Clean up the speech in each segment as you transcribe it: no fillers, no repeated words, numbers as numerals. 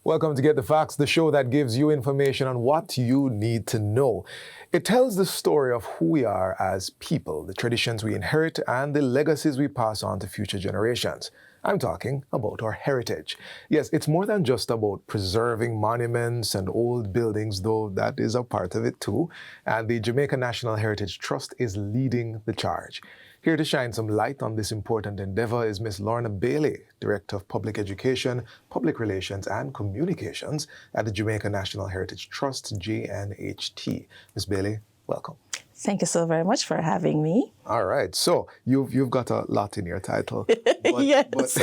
Welcome to Get the Facts, the show that gives you information on what you need to know. It tells the story of who we are as people, the traditions we inherit, and the legacies we pass on to future generations. I'm talking about our heritage. Yes, it's more than just about preserving monuments and old buildings, though that is a part of it too. And the Jamaica National Heritage Trust is leading the charge. Here to shine some light on this important endeavor is Ms. Lorna Bailey, Director of Public Education, Public Relations and Communications at the Jamaica National Heritage Trust, JNHT. Ms. Bailey, welcome. Thank you so very much for having me. All right. So you've got a lot in your title. But, yes.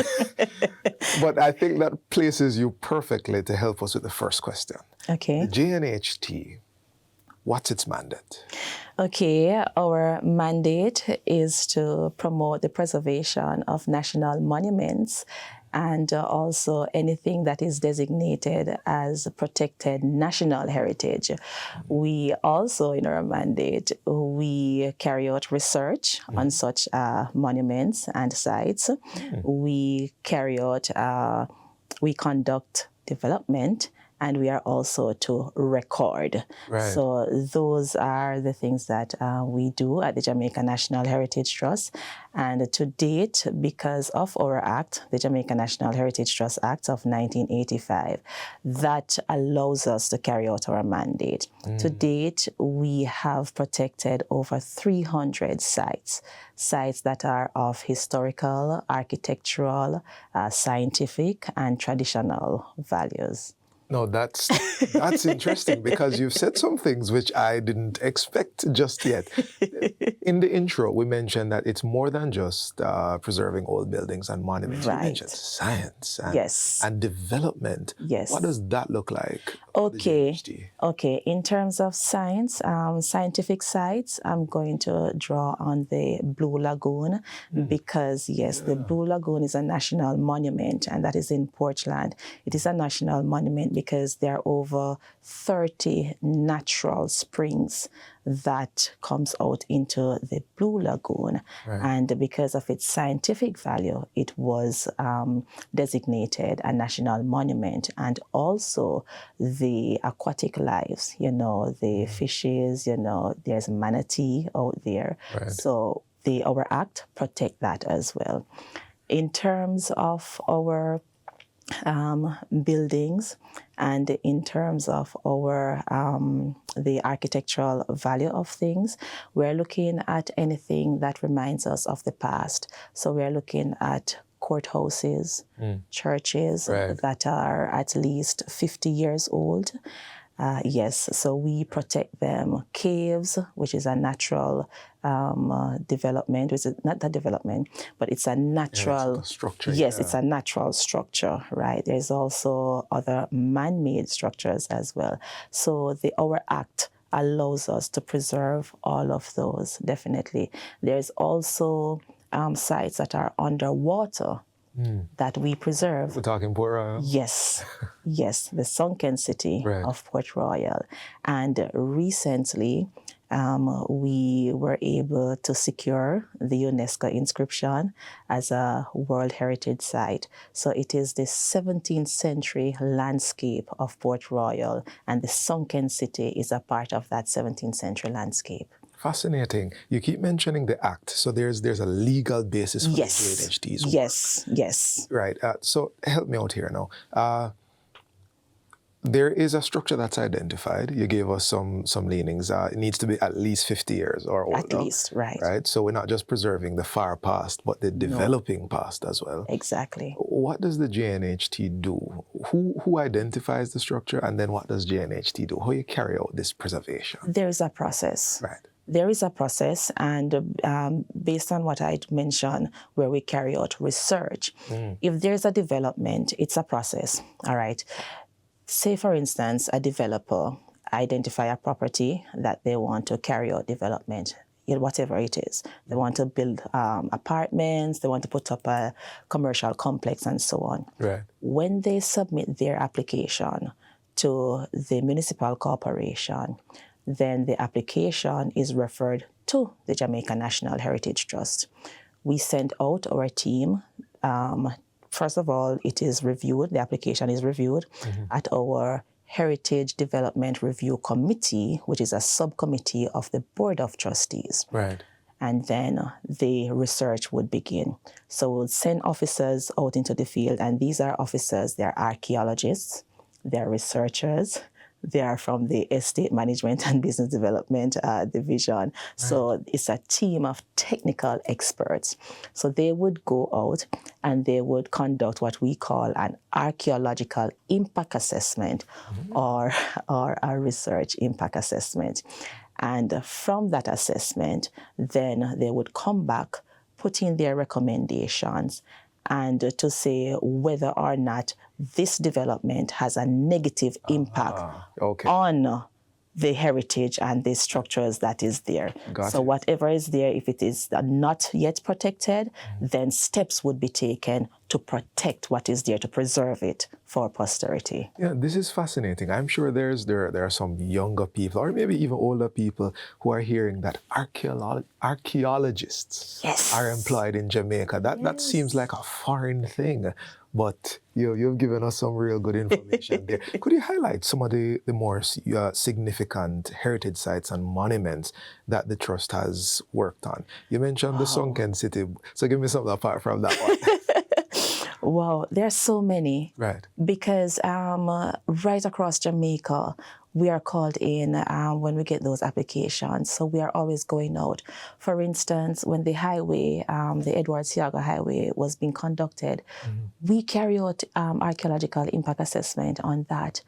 but I think that places you perfectly to help us with the first question. Okay. The JNHT, what's its mandate? Okay, our mandate is to promote the preservation of national monuments and also anything that is designated as protected national heritage. We also, in our mandate, we carry out research on such monuments and sites. We carry out, we conduct development, and we are also to record. Right. So those are the things that we do at the Jamaica National Heritage Trust. And to date, because of our act, the Jamaica National Heritage Trust Act of 1985, that allows us to carry out our mandate. To date, we have protected over 300 sites that are of historical, architectural, scientific, and traditional values. No, that's interesting because you've said some things which I didn't expect just yet. In the intro, we mentioned that it's more than just preserving old buildings and monuments. Right. You mentioned science and, Yes. and development. Yes. What does that look like? Okay. Okay. In terms of science, scientific sites, I'm going to draw on the Blue Lagoon because, yes, the Blue Lagoon is a national monument, and that is in Portland. It is a national monument because there are over 30 natural springs that comes out into the Blue Lagoon. Right. And because of its scientific value, it was designated a national monument. And also the aquatic lives, the fishes, there's manatee out there. Right. So our act protect that as well. In terms of our buildings and in terms of our the architectural value of things, we're looking at anything that reminds us of the past. So we're looking at courthouses, churches that are at least 50 years old. Yes, so we protect them. Caves, which is a natural development, which is not that development, but it's a natural structure. Yes, it's a natural structure, right? There's also other man-made structures as well. So our act allows us to preserve all of those, definitely. There's also sites that are underwater that we preserve. We're talking Port Royal? Yes, yes, the sunken city of Port Royal. And recently, we were able to secure the UNESCO inscription as a World Heritage Site. So it is the 17th century landscape of Port Royal, and the sunken city is a part of that 17th century landscape. Fascinating. You keep mentioning the act, so there's a legal basis for the JNHT's work. Yes. Right. So help me out here now. There is a structure that's identified. You gave us some leanings. It needs to be at least 50 years or older. At least, right. Right. So we're not just preserving the far past, but the developing past as well. Exactly. What does the JNHT do? Who identifies the structure, and then what does JNHT do? How you carry out this preservation? There is a process. Right. There is a process, and based on what I mentioned, where we carry out research, if there's a development, it's a process, all right? Say, for instance, a developer identify a property that they want to carry out development, whatever it is. They want to build apartments, they want to put up a commercial complex and so on. Right. When they submit their application to the municipal corporation, then the application is referred to the Jamaica National Heritage Trust. We send out our team first of all, it is reviewed, the application is reviewed at our Heritage Development Review Committee, which is a subcommittee of the Board of Trustees. Right. And then the research would begin. So we'll send officers out into the field, and these are officers, they're archaeologists, they're researchers, they are from the Estate Management and Business Development Division. Right. So it's a team of technical experts. So they would go out and they would conduct what we call an archaeological impact assessment or a research impact assessment. And from that assessment, then they would come back, put in their recommendations, and to say whether or not this development has a negative impact on the heritage and the structures that is there. So whatever is there, if it is not yet protected, then steps would be taken to protect what is there, to preserve it for posterity. Yeah, this is fascinating. I'm sure there are some younger people, or maybe even older people, who are hearing that archaeologists are employed in Jamaica. That seems like a foreign thing. But you've given us some real good information there. Could you highlight some of the more significant heritage sites and monuments that the Trust has worked on? You mentioned the sunken city, so give me something apart from that one. Wow, there are so many. Right. Because right across Jamaica, we are called in when we get those applications. So we are always going out. For instance, when the highway, the Edward Seaga Highway was being conducted, we carry out archaeological impact assessment on that.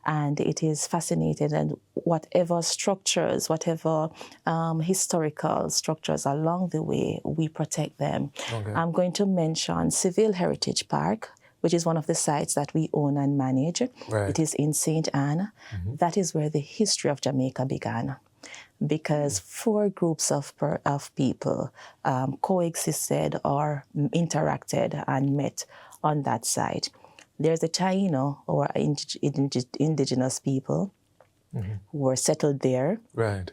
And it is fascinating. And whatever structures, whatever historical structures along the way, we protect them. Okay. I'm going to mention Seville Heritage Park, which is one of the sites that we own and manage. Right. It is in St. Anne. That is where the history of Jamaica began, because 4 groups of people coexisted or interacted and met on that site. There's the Taino, or indigenous people, who were settled there. Right.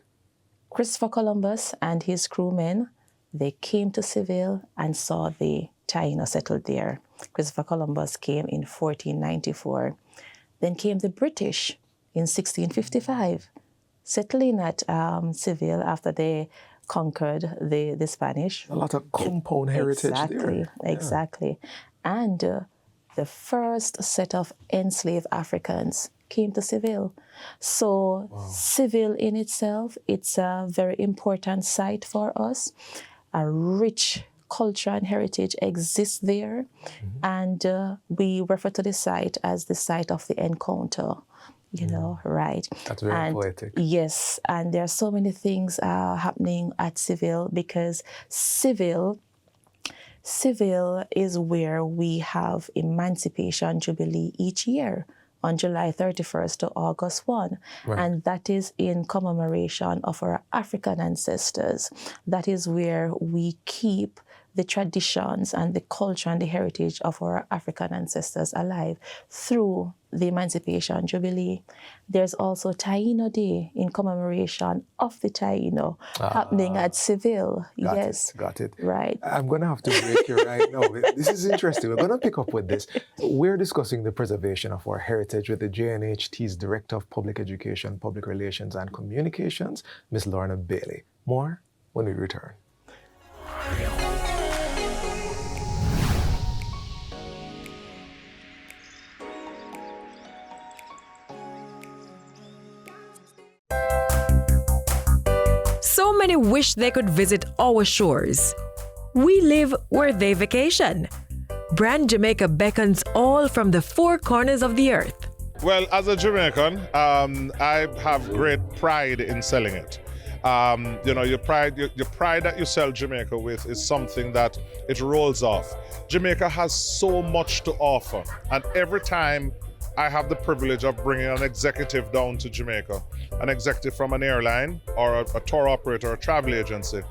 Christopher Columbus and his crewmen, they came to Seville and saw the Taino settled there. Christopher Columbus came in 1494. Then came the British in 1655, settling at Seville after they conquered the Spanish. A lot of compound heritage there. Exactly. And the first set of enslaved Africans came to Seville. So Seville in itself, it's a very important site for us. A rich culture and heritage exists there. And we refer to the site as the site of the encounter, right? That's very poetic. Yes, and there are so many things happening at Seville, because Seville is where we have Emancipation Jubilee each year on July 31st to August 1. Right. And that is in commemoration of our African ancestors. That is where we keep the traditions and the culture and the heritage of our African ancestors alive through the Emancipation Jubilee. There's also Taino Day in commemoration of the Taino happening at Seville. Got it. Right. I'm going to have to break you right now. This is interesting. We're going to pick up with this. We're discussing the preservation of our heritage with the JNHT's Director of Public Education, Public Relations and Communications, Ms. Lorna Bailey. More when we return. So many wish they could visit our shores. We live where they vacation. Brand Jamaica beckons all from the 4 corners of the earth. Well, as a Jamaican, I have great pride in selling it. Your pride that you sell Jamaica with is something that it rolls off. Jamaica has so much to offer, and every time I have the privilege of bringing an executive down to Jamaica, an executive from an airline or a tour operator or a travel agency,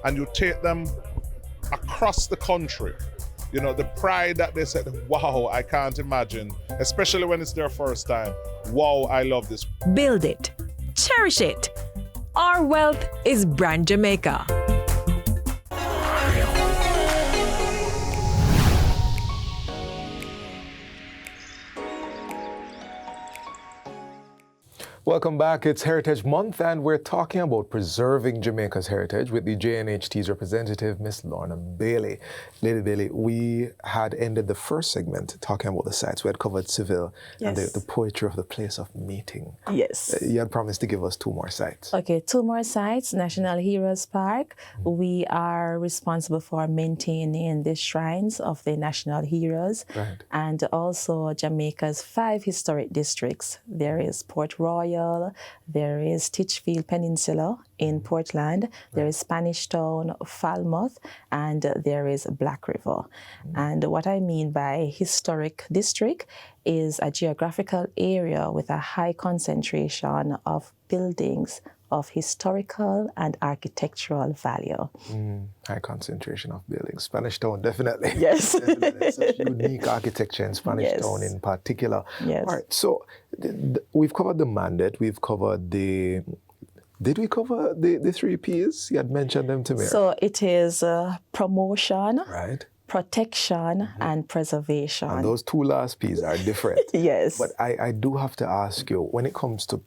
and you take them across the country, the pride that they said, wow, I can't imagine, especially when it's their first time. Wow, I love this. Build it. Cherish it. Our wealth is Brand Jamaica. Welcome back. It's Heritage Month, and we're talking about preserving Jamaica's heritage with the JNHT's representative, Miss Lorna Bailey. Lady Bailey, we had ended the first segment talking about the sites. We had covered Seville and the poetry of the place of meeting. Yes. You had promised to give us 2 more sites. Okay, 2 more sites. National Heroes Park. We are responsible for maintaining the shrines of the national heroes. Right. And also Jamaica's 5 historic districts. There is Port Royal, there is Titchfield Peninsula in Portland, there is Spanish Town, Falmouth, and there is Black River. And what I mean by historic district is a geographical area with a high concentration of buildings of historical and architectural value. High concentration of buildings. Spanish Town, definitely. Yes. Definitely. Such unique architecture in Spanish Town in particular. Yes. All right, so we've covered the mandate, we've covered the... Did we cover the 3 Ps? You had mentioned them to me. So it is promotion, right, protection, and preservation. And those 2 last Ps are different. Yes. But I do have to ask you, when it comes to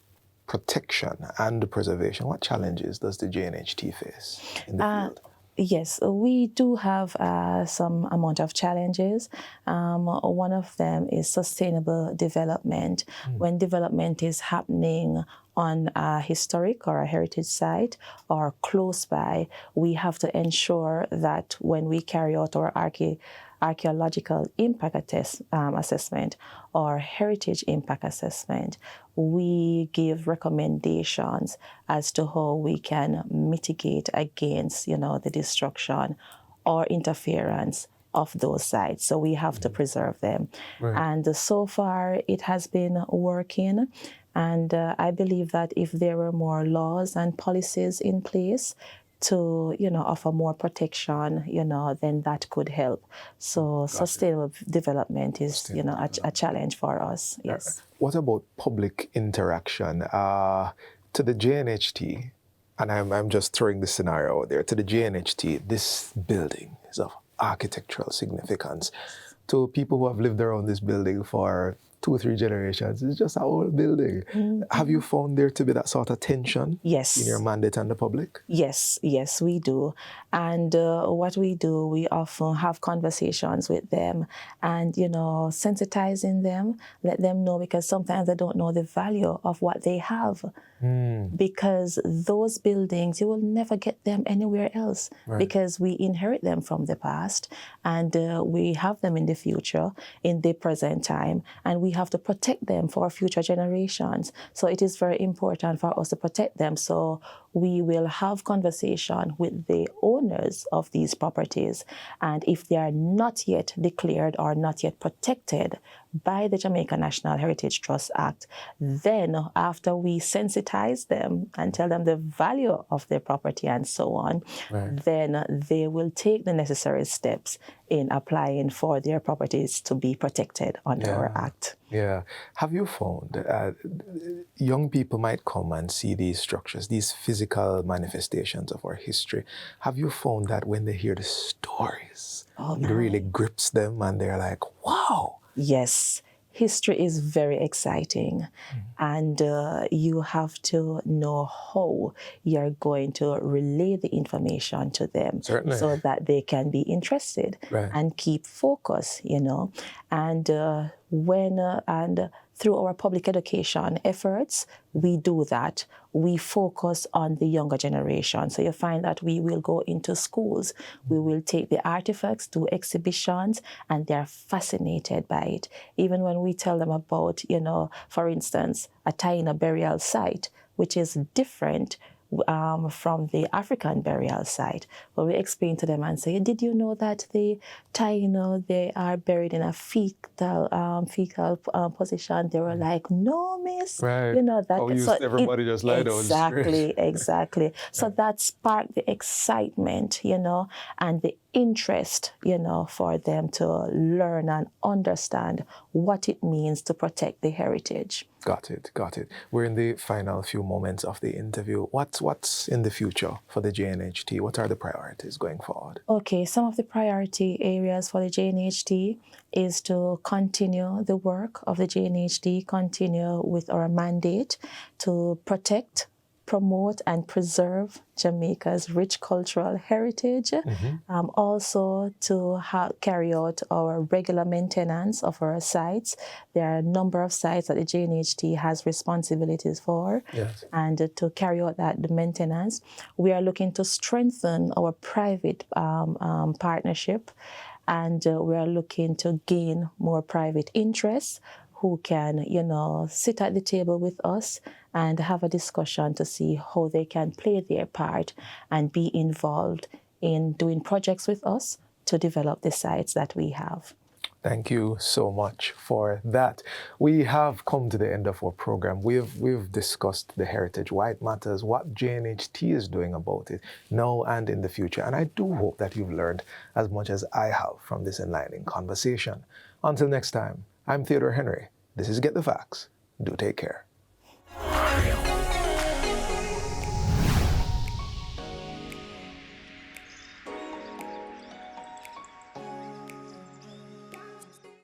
protection and preservation, what challenges does the JNHT face in the field? Yes, we do have some amount of challenges. One of them is sustainable development. When development is happening on a historic or a heritage site or close by, we have to ensure that when we carry out our archaeological impact assessment or heritage impact assessment, we give recommendations as to how we can mitigate against, the destruction or interference of those sites. So we have to preserve them. Right. And so far it has been working. And I believe that if there were more laws and policies in place to, offer more protection, then that could help. So sustainable development is, a challenge for us. Yes. What about public interaction? To the JNHT, and I'm just throwing this scenario out there, to the JNHT, this building is of architectural significance. To people who have lived around this building for 2 or 3 generations, it's just an old building. Have you found there to be that sort of tension Yes. in your mandate and the public? Yes, we do. And what we do, we often have conversations with them and, sensitizing them, let them know, because sometimes they don't know the value of what they have. Because those buildings, you will never get them anywhere else, because we inherit them from the past and we have them in the future, in the present time, and we have to protect them for future generations. So it is very important for us to protect them. So we will have conversation with the owners of these properties. And if they are not yet declared or not yet protected by the Jamaica National Heritage Trust Act, then after we sensitize them and tell them the value of their property and so on, then they will take the necessary steps in applying for their properties to be protected under our act. Yeah. Have you found young people might come and see these structures, these physical manifestations of our history? Have you found that when they hear the stories, it really grips them and they're like, wow? Yes. History is very exciting, and you have to know how you're going to relay the information to them. Certainly. So that they can be interested and keep focus, And through our public education efforts, we do that. We focus on the younger generation. So you find that we will go into schools, we will take the artifacts, do exhibitions, and they're fascinated by it. Even when we tell them about, for instance, a Taino burial site, which is different from the African burial site, where we explain to them and say, did you know that the Taino, they are buried in a fetal position? They were like, no, miss. Right. That everybody just lie down straight. Exactly. So that sparked the excitement, and the interest, for them to learn and understand what it means to protect the heritage. Got it, got it. We're in the final few moments of the interview. What's in the future for the JNHT? What are the priorities going forward? Okay, some of the priority areas for the JNHT is to continue the work of the JNHT, continue with our mandate to protect, promote and preserve Jamaica's rich cultural heritage. Also to carry out our regular maintenance of our sites. There are a number of sites that the JNHT has responsibilities for. Yes. And to carry out the maintenance. We are looking to strengthen our private partnership, and we are looking to gain more private interests who can, sit at the table with us and have a discussion to see how they can play their part and be involved in doing projects with us to develop the sites that we have. Thank you so much for that. We have come to the end of our program. We've discussed the heritage, why it matters, what JNHT is doing about it now and in the future. And I do hope that you've learned as much as I have from this enlightening conversation. Until next time, I'm Theodore Henry. This is Get the Facts. Do take care.